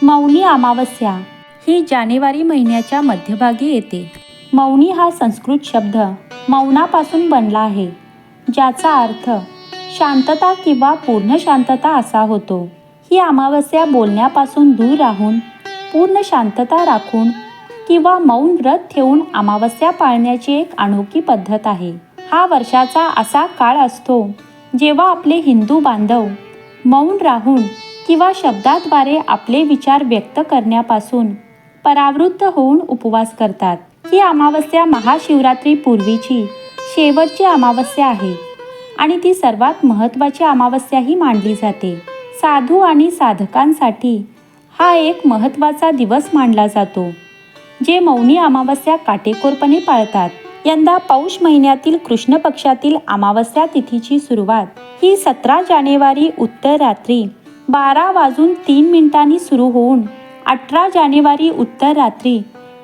मौनी अमावस्या ही जानेवारी महिन्याच्या मध्यभागी येते. मौनी हा संस्कृत शब्द मौनापासून बनला आहे, ज्याचा अर्थ शांतता किंवा पूर्ण शांतता असा होतो. ही अमावस्या बोलण्यापासून दूर राहून पूर्ण शांतता राखून किंवा मौन व्रत ठेवून अमावस्या पाळण्याची एक अनोखी पद्धत आहे. हा वर्षाचा असा काळ असतो जेव्हा आपले हिंदू बांधव मौन राहून किंवा शब्दाद्वारे आपले विचार व्यक्त करण्यापासून परावृत्त होऊन उपवास करतात. ही अमावस्या महाशिवरात्री पूर्वीची शेवटची अमावस्या आहे आणि ती सर्वात महत्त्वाची अमावस्याही मानली जाते. साधू आणि साधकांसाठी हा एक महत्त्वाचा दिवस मानला जातो, जे मौनी अमावस्या काटेकोरपणे पाळतात. यंदा पौष महिन्यातील कृष्ण पक्षातील अमावस्या तिथीची सुरुवात ही 17 जानेवारी उत्तर रात्री 12:03 सुरू होऊन 18 जानेवारी उत्तर रात्री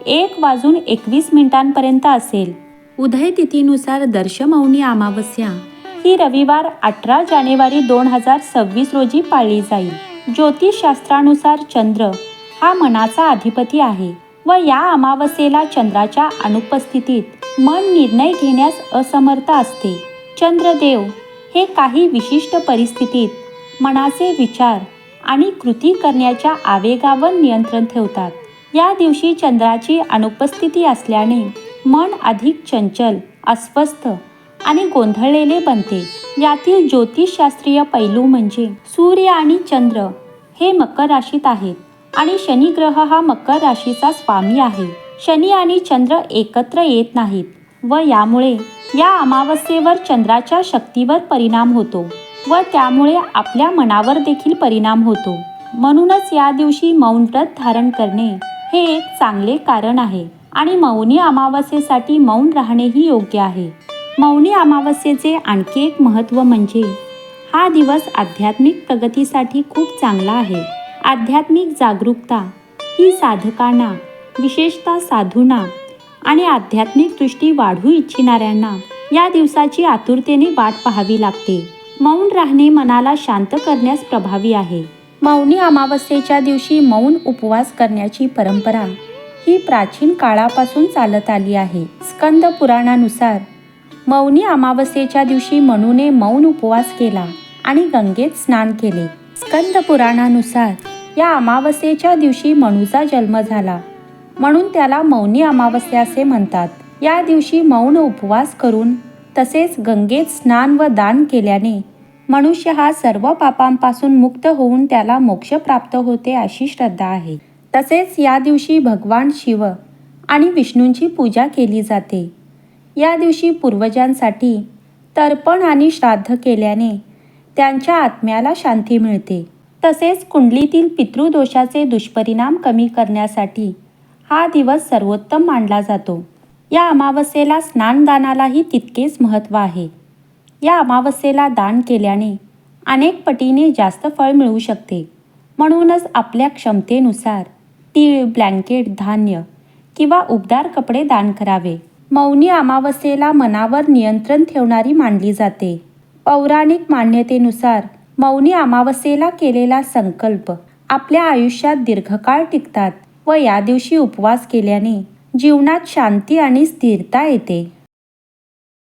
1:21 असेल. उदय तिथीनुसार दर्शमौनी अमावस्या ही रविवार 18 जानेवारी 2026 रोजी पाळली जाईल. ज्योतिषशास्त्रानुसार चंद्र हा मनाचा अधिपती आहे व या अमावस्येला चंद्राच्या अनुपस्थितीत मन निर्णय घेण्यास असमर्थ असते. चंद्रदेव हे काही विशिष्ट परिस्थितीत मनाचे विचार आणि कृती करण्याच्या आवेगावर नियंत्रण ठेवतात. या दिवशी चंद्राची अनुपस्थिती असल्याने मन अधिक चंचल, अस्वस्थ आणि गोंधळलेले बनते. यातील ज्योतिषशास्त्रीय पैलू म्हणजे सूर्य आणि चंद्र हे मकर राशीत आहेत आणि शनी ग्रह हा मकर राशीचा स्वामी आहे. शनी आणि चंद्र एकत्र येत नाहीत व यामुळे या अमावस्येवर चंद्राच्या शक्तीवर परिणाम होतो व त्यामुळे आपल्या मनावर देखील परिणाम होतो. म्हणूनच या दिवशी मौन व्रत धारण करणे हे एक चांगले कारण आहे आणि मौनी अमावस्येसाठी मौन राहणेही योग्य आहे. मौनी अमावस्येचे आणखी एक महत्त्व म्हणजे हा दिवस आध्यात्मिक प्रगतीसाठी खूप चांगला आहे. आध्यात्मिक जागरूकता ही साधकांना, विशेषतः साधूंना आणि आध्यात्मिक दृष्टी वाढवू इच्छिणाऱ्यांना या दिवसाची आतुरतेने वाट पाहावी लागते. मौन राहणे मनाला शांत करण्यास प्रभावी आहे. मौनी अमावस्येच्या दिवशी मौन उपवास करण्याची परंपरा ही प्राचीन काळापासून चालत आली आहे. स्कंद पुराणानुसार मौनी अमावस्येच्या दिवशी मनूने मौन उपवास केला आणि गंगेत स्नान केले. स्कंद पुराणानुसार या अमावस्येच्या दिवशी मनूचा जन्म झाला, म्हणून त्याला मौनी अमावस्या असे म्हणतात. या दिवशी मौन उपवास करून तसेच गंगेत स्नान व दान केल्याने मनुष्य हा सर्व पापांपासून मुक्त होऊन त्याला मोक्ष प्राप्त होते अशी श्रद्धा आहे. तसेच या दिवशी भगवान शिव आणि विष्णूंची पूजा केली जाते. या दिवशी पूर्वजांसाठी तर्पण आणि श्राद्ध केल्याने त्यांच्या आत्म्याला शांती मिळते. तसेच कुंडलीतील पितृदोषाचे दुष्परिणाम कमी करण्यासाठी हा दिवस सर्वोत्तम मानला जातो. या अमावस्येला स्नानदानालाही तितकेच महत्त्व आहे. या अमावस्येला दान केल्याने अनेक पटीने जास्त फळ मिळू शकते. म्हणूनच आपल्या क्षमतेनुसार तीळ, ब्लँकेट, धान्य किंवा उबदार कपडे दान करावे. मौनी अमावस्येला मनावर नियंत्रण ठेवणारी मानली जाते. पौराणिक मान्यतेनुसार मौनी अमावस्येला केलेला संकल्प आपल्या आयुष्यात दीर्घकाळ टिकतात व या दिवशी उपवास केल्याने जीवनात शांती आणि स्थिरता येते.